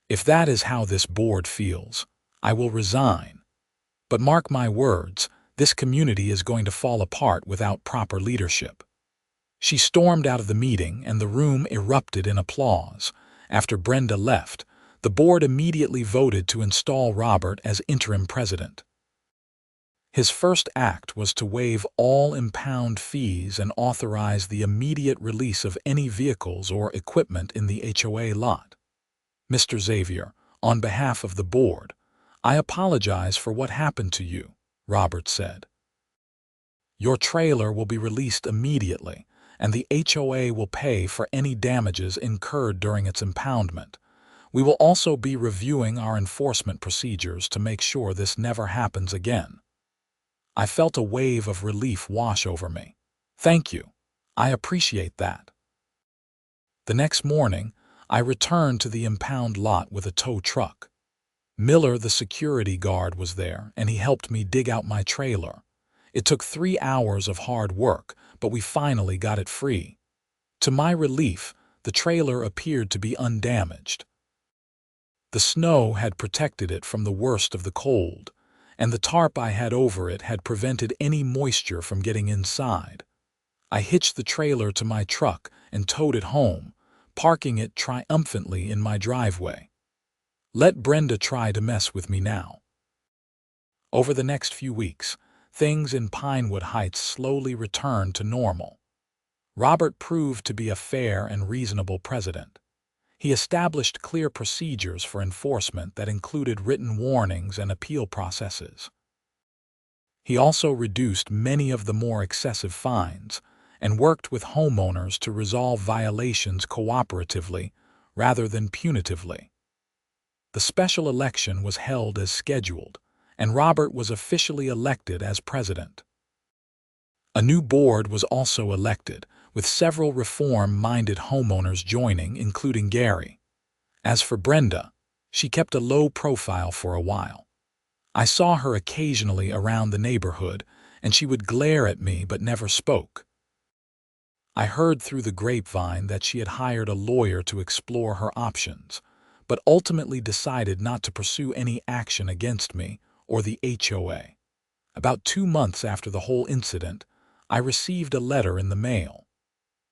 If that is how this board feels, I will resign. But mark my words, this community is going to fall apart without proper leadership." She stormed out of the meeting, and the room erupted in applause. After Brenda left, the board immediately voted to install Robert as interim president. His first act was to waive all impound fees and authorize the immediate release of any vehicles or equipment in the HOA lot. "Mr. Xavier, on behalf of the board, I apologize for what happened to you," Robert said. "Your trailer will be released immediately, and the HOA will pay for any damages incurred during its impoundment. We will also be reviewing our enforcement procedures to make sure this never happens again." I felt a wave of relief wash over me. "Thank you. I appreciate that." The next morning, I returned to the impound lot with a tow truck. Miller, the security guard, was there, and he helped me dig out my trailer. It took 3 hours of hard work, but we finally got it free. To my relief, the trailer appeared to be undamaged. The snow had protected it from the worst of the cold, and the tarp I had over it had prevented any moisture from getting inside. I hitched the trailer to my truck and towed it home, parking it triumphantly in my driveway. Let Brenda try to mess with me now. Over the next few weeks, things in Pinewood Heights slowly returned to normal. Robert proved to be a fair and reasonable president. He established clear procedures for enforcement that included written warnings and appeal processes. He also reduced many of the more excessive fines and worked with homeowners to resolve violations cooperatively rather than punitively. The special election was held as scheduled, and Robert was officially elected as president. A new board was also elected, with several reform-minded homeowners joining, including Gary. As for Brenda, she kept a low profile for a while. I saw her occasionally around the neighborhood, and she would glare at me but never spoke. I heard through the grapevine that she had hired a lawyer to explore her options, but ultimately decided not to pursue any action against me or the HOA. About 2 months after the whole incident, I received a letter in the mail.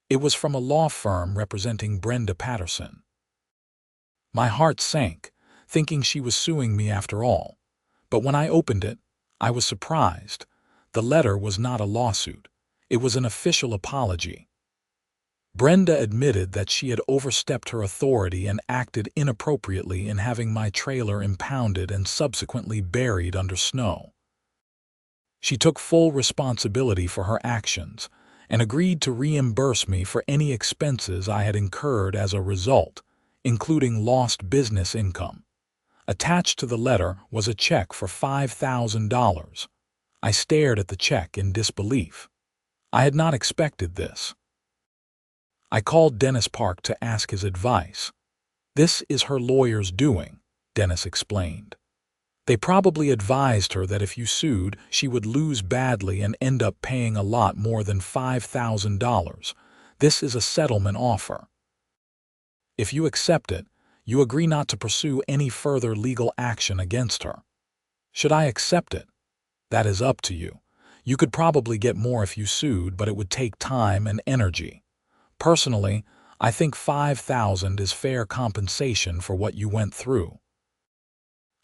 It was from a law firm representing Brenda Patterson. My heart sank, thinking she was suing me after all. But when I opened it, I was surprised. The letter was not a lawsuit. It was an official apology. Brenda admitted that she had overstepped her authority and acted inappropriately in having my trailer impounded and subsequently buried under snow. She took full responsibility for her actions and agreed to reimburse me for any expenses I had incurred as a result, including lost business income. Attached to the letter was a check for $5,000. I stared at the check in disbelief. I had not expected this. I called Dennis Park to ask his advice. "This is her lawyer's doing," Dennis explained. "They probably advised her that if you sued, she would lose badly and end up paying a lot more than $5,000. This is a settlement offer. If you accept it, you agree not to pursue any further legal action against her." "Should I accept it?" "That is up to you. You could probably get more if you sued, but it would take time and energy. Personally, I think $5,000 is fair compensation for what you went through."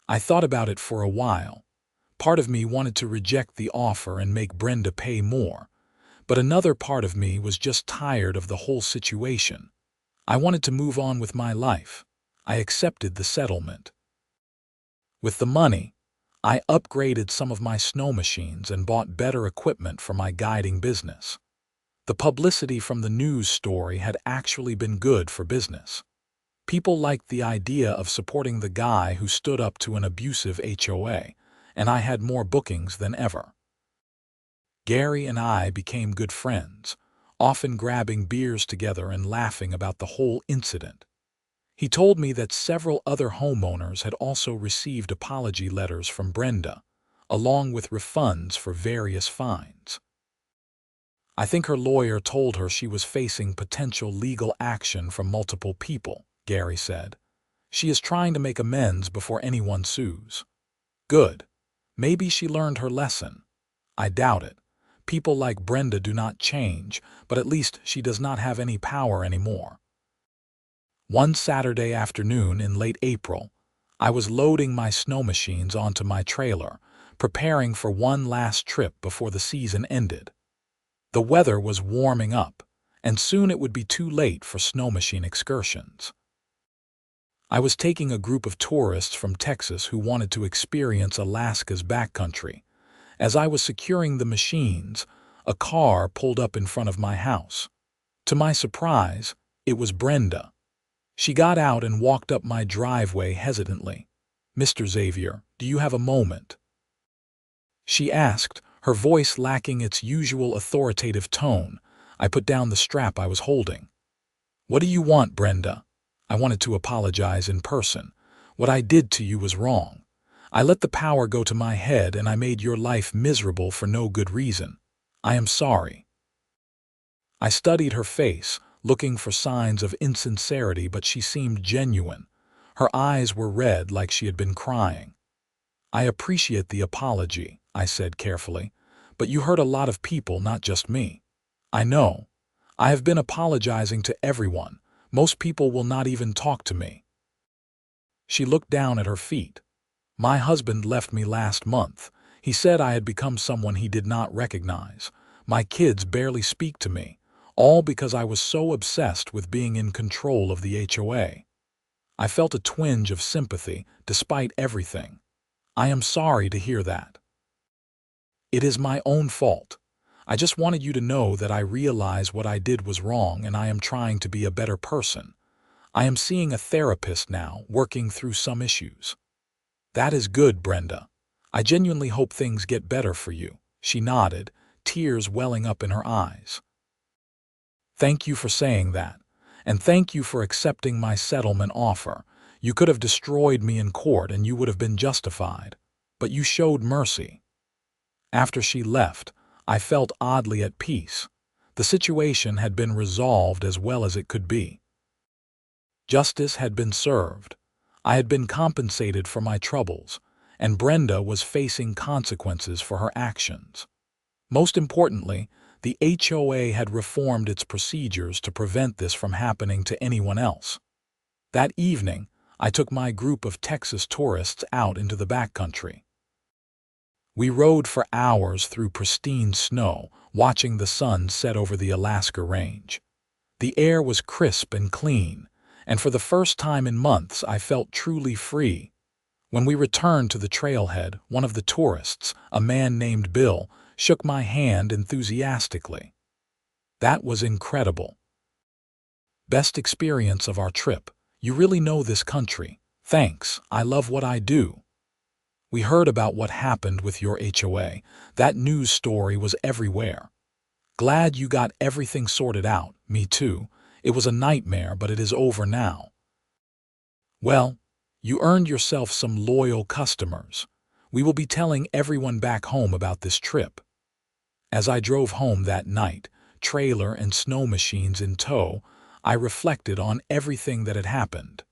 I thought about it for a while. Part of me wanted to reject the offer and make Brenda pay more, but another part of me was just tired of the whole situation. I wanted to move on with my life. I accepted the settlement. With the money, I upgraded some of my snow machines and bought better equipment for my guiding business. The publicity from the news story had actually been good for business. People liked the idea of supporting the guy who stood up to an abusive HOA, and I had more bookings than ever. Gary and I became good friends, often grabbing beers together and laughing about the whole incident. He told me that several other homeowners had also received apology letters from Brenda, along with refunds for various fines. "I think her lawyer told her she was facing potential legal action from multiple people," Gary said. "She is trying to make amends before anyone sues." "Good. Maybe she learned her lesson." "I doubt it. People like Brenda do not change, but at least she does not have any power anymore." One Saturday afternoon in late April, I was loading my snow machines onto my trailer, preparing for one last trip before the season ended. The weather was warming up, and soon it would be too late for snow machine excursions. I was taking a group of tourists from Texas who wanted to experience Alaska's backcountry. As I was securing the machines, a car pulled up in front of my house. To my surprise, it was Brenda. She got out and walked up my driveway hesitantly. "Mr. Xavier, do you have a moment?" she asked, her voice lacking its usual authoritative tone. I put down the strap I was holding. "What do you want, Brenda?" I wanted to apologize in person. "What I did to you was wrong. I let the power go to my head and I made your life miserable for no good reason. I am sorry." I studied her face, looking for signs of insincerity, but she seemed genuine. Her eyes were red like she had been crying. "I appreciate the apology," I said carefully, "but you hurt a lot of people, not just me." "I know. I have been apologizing to everyone. Most people will not even talk to me." She looked down at her feet. "My husband left me last month. He said I had become someone he did not recognize. My kids barely speak to me, all because I was so obsessed with being in control of the HOA. I felt a twinge of sympathy, despite everything. "I am sorry to hear that. It is my own fault. I just wanted you to know that I realize what I did was wrong and I am trying to be a better person. I am seeing a therapist now, working through some issues." "That is good, Brenda. I genuinely hope things get better for you." She nodded, tears welling up in her eyes. "Thank you for saying that, and thank you for accepting my settlement offer. You could have destroyed me in court and you would have been justified, but you showed mercy." After she left, I felt oddly at peace. The situation had been resolved as well as it could be. Justice had been served. I had been compensated for my troubles, and Brenda was facing consequences for her actions. Most importantly, the HOA had reformed its procedures to prevent this from happening to anyone else. That evening, I took my group of Texas tourists out into the backcountry. We rode for hours through pristine snow, watching the sun set over the Alaska range. The air was crisp and clean, and for the first time in months I felt truly free. When we returned to the trailhead, one of the tourists, a man named Bill, shook my hand enthusiastically. That was incredible. Best experience of our trip. You really know this country. Thanks, I love what I do. We heard about what happened with your HOA. That news story was everywhere. Glad you got everything sorted out. Me too. It was a nightmare, but it is over now. Well, you earned yourself some loyal customers. We will be telling everyone back home about this trip. As I drove home that night, trailer and snow machines in tow, I reflected on everything that had happened.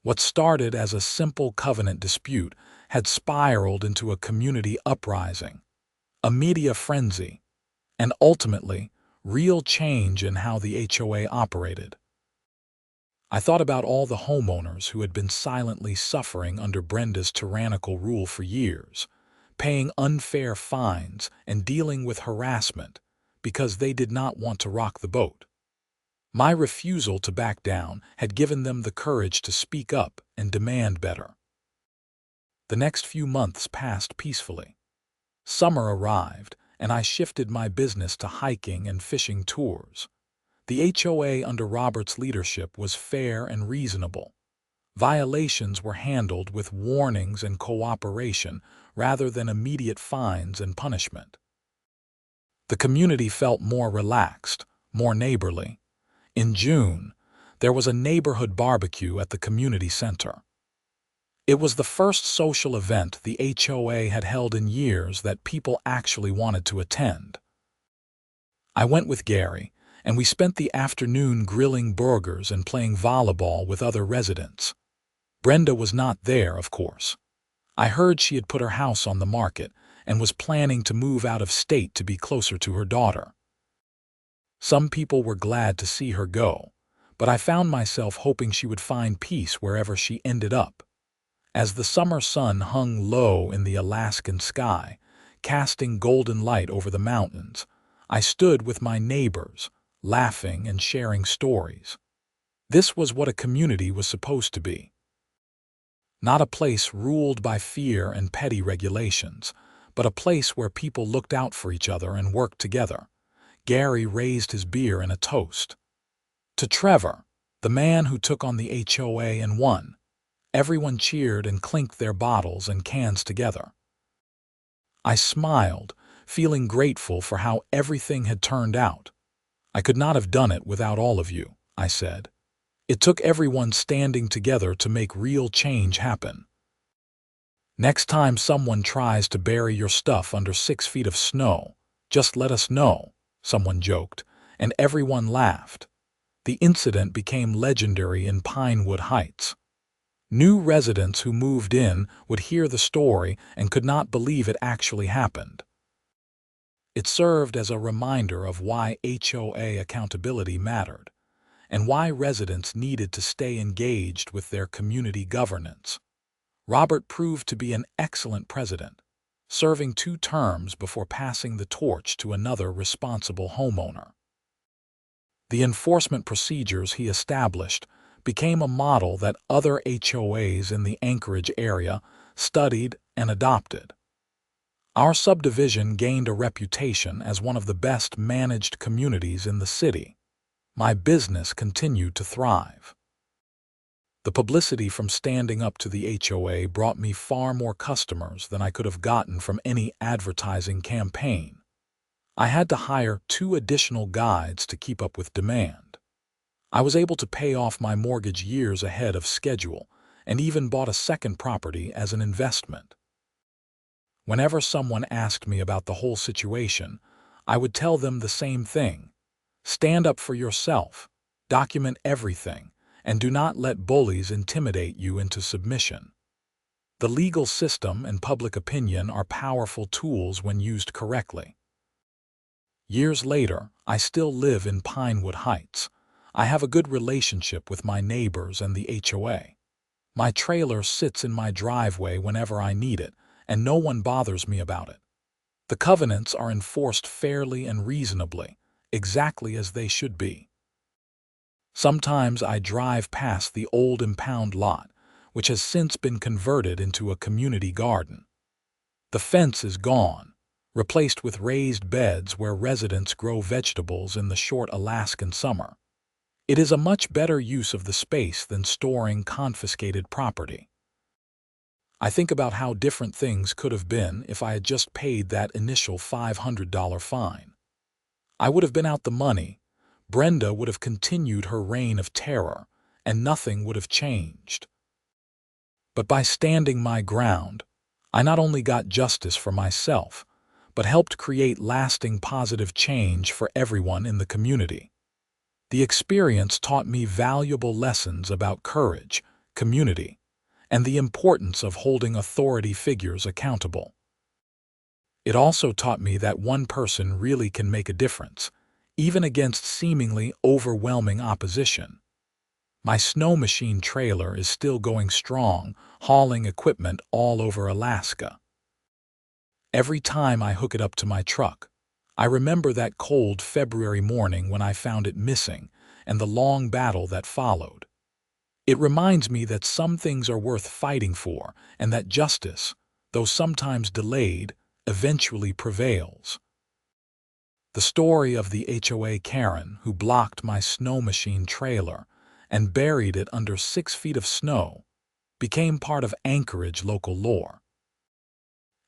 What started as a simple covenant dispute had spiraled into a community uprising, a media frenzy, and ultimately, real change in how the HOA operated. I thought about all the homeowners who had been silently suffering under Brenda's tyrannical rule for years, paying unfair fines and dealing with harassment because they did not want to rock the boat. My refusal to back down had given them the courage to speak up and demand better. The next few months passed peacefully. Summer arrived, and I shifted my business to hiking and fishing tours. The HOA under Robert's leadership was fair and reasonable. Violations were handled with warnings and cooperation rather than immediate fines and punishment. The community felt more relaxed, more neighborly. In June, there was a neighborhood barbecue at the community center. It was the first social event the HOA had held in years that people actually wanted to attend. I went with Gary, and we spent the afternoon grilling burgers and playing volleyball with other residents. Brenda was not there, of course. I heard she had put her house on the market and was planning to move out of state to be closer to her daughter. Some people were glad to see her go, but I found myself hoping she would find peace wherever she ended up. As the summer sun hung low in the Alaskan sky, casting golden light over the mountains, I stood with my neighbors, laughing and sharing stories. This was what a community was supposed to be. Not a place ruled by fear and petty regulations, but a place where people looked out for each other and worked together. Gary raised his beer in a toast. To Trevor, the man who took on the HOA and won. Everyone cheered and clinked their bottles and cans together. I smiled, feeling grateful for how everything had turned out. I could not have done it without all of you, I said. It took everyone standing together to make real change happen. Next time someone tries to bury your stuff under 6 feet of snow, just let us know, someone joked, and everyone laughed. The incident became legendary in Pinewood Heights. New residents who moved in would hear the story and could not believe it actually happened. It served as a reminder of why HOA accountability mattered, and why residents needed to stay engaged with their community governance. Robert proved to be an excellent president, serving 2 terms before passing the torch to another responsible homeowner. The enforcement procedures he established became a model that other HOAs in the Anchorage area studied and adopted. Our subdivision gained a reputation as one of the best managed communities in the city. My business continued to thrive. The publicity from standing up to the HOA brought me far more customers than I could have gotten from any advertising campaign. I had to hire 2 additional guides to keep up with demand. I was able to pay off my mortgage years ahead of schedule and even bought a second property as an investment. Whenever someone asked me about the whole situation, I would tell them the same thing. Stand up for yourself, document everything, and do not let bullies intimidate you into submission. The legal system and public opinion are powerful tools when used correctly. Years later, I still live in Pinewood Heights. I have a good relationship with my neighbors and the HOA. My trailer sits in my driveway whenever I need it, and no one bothers me about it. The covenants are enforced fairly and reasonably, exactly as they should be. Sometimes I drive past the old impound lot, which has since been converted into a community garden. The fence is gone, replaced with raised beds where residents grow vegetables in the short Alaskan summer. It is a much better use of the space than storing confiscated property. I think about how different things could have been if I had just paid that initial $500 fine. I would have been out the money, Brenda would have continued her reign of terror, and nothing would have changed. But by standing my ground, I not only got justice for myself, but helped create lasting positive change for everyone in the community. The experience taught me valuable lessons about courage, community, and the importance of holding authority figures accountable. It also taught me that one person really can make a difference, even against seemingly overwhelming opposition. My Snowmachine trailer is still going strong, hauling equipment all over Alaska. Every time I hook it up to my truck, I remember that cold February morning when I found it missing and the long battle that followed. It reminds me that some things are worth fighting for and that justice, though sometimes delayed, eventually prevails. The story of the HOA Karen who blocked my Snowmachine trailer and buried it under 6 feet of snow became part of Anchorage local lore.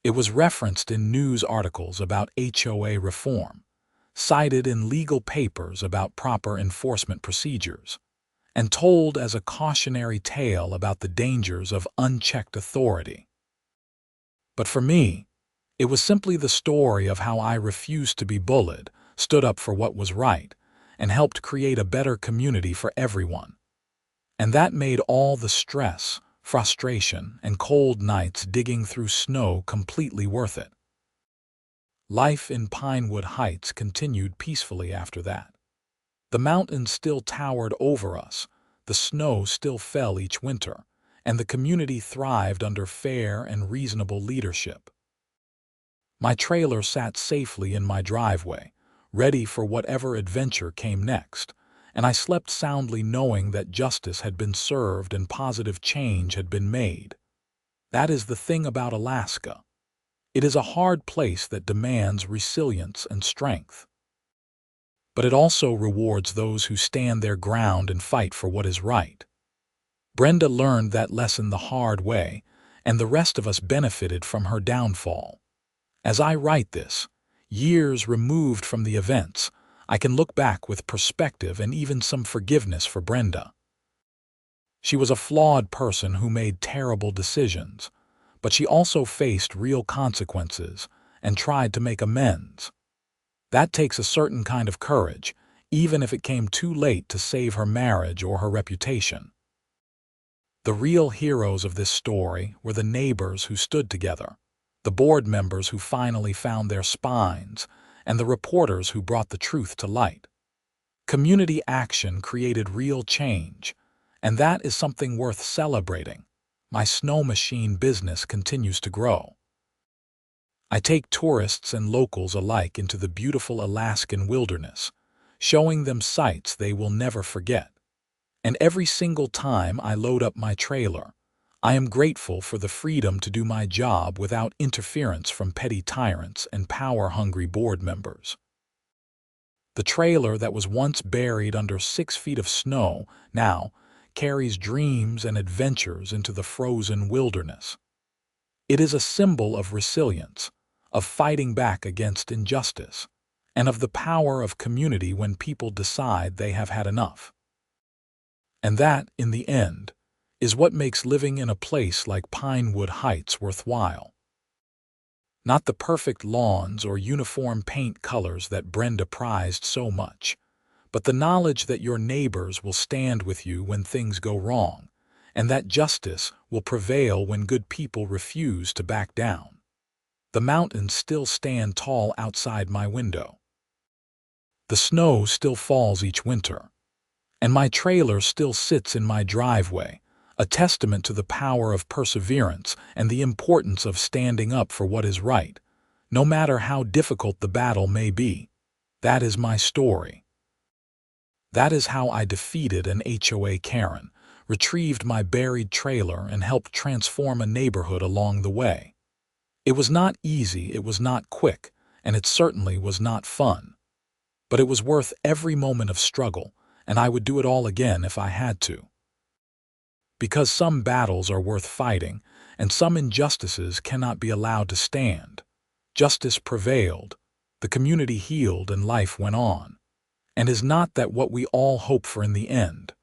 It was referenced in news articles about HOA reform, cited in legal papers about proper enforcement procedures, and told as a cautionary tale about the dangers of unchecked authority. But for me, it was simply the story of how I refused to be bullied, stood up for what was right, and helped create a better community for everyone. And that made all the stress, frustration, and cold nights digging through snow completely worth it. Life in Pinewood Heights continued peacefully after that. The mountains still towered over us, the snow still fell each winter, and the community thrived under fair and reasonable leadership. My trailer sat safely in my driveway, ready for whatever adventure came next, and I slept soundly knowing that justice had been served and positive change had been made. That is the thing about Alaska. It is a hard place that demands resilience and strength. But it also rewards those who stand their ground and fight for what is right. Brenda learned that lesson the hard way, and the rest of us benefited from her downfall. As I write this, years removed from the events, I can look back with perspective and even some forgiveness for Brenda. She was a flawed person who made terrible decisions, but she also faced real consequences and tried to make amends. That takes a certain kind of courage, even if it came too late to save her marriage or her reputation. The real heroes of this story were the neighbors who stood together, the board members who finally found their spines, and the reporters who brought the truth to light. Community action created real change, and that is something worth celebrating. My Snowmachine business continues to grow. I take tourists and locals alike into the beautiful Alaskan wilderness, showing them sights they will never forget. And every single time I load up my trailer, I am grateful for the freedom to do my job without interference from petty tyrants and power-hungry board members. The trailer that was once buried under 6 feet of snow now carries dreams and adventures into the frozen wilderness. It is a symbol of resilience, of fighting back against injustice, and of the power of community when people decide they have had enough. And that, in the end, is what makes living in a place like Pinewood Heights worthwhile. Not the perfect lawns or uniform paint colors that Brenda prized so much, but the knowledge that your neighbors will stand with you when things go wrong, and that justice will prevail when good people refuse to back down. The mountains still stand tall outside my window. The snow still falls each winter, and my trailer still sits in my driveway, a testament to the power of perseverance and the importance of standing up for what is right, no matter how difficult the battle may be. That is my story. That is how I defeated an HOA Karen, retrieved my buried trailer, and helped transform a neighborhood along the way. It was not easy, it was not quick, and it certainly was not fun. But it was worth every moment of struggle, and I would do it all again if I had to. Because some battles are worth fighting, and some injustices cannot be allowed to stand. Justice prevailed, the community healed, and life went on. And is not that what we all hope for in the end?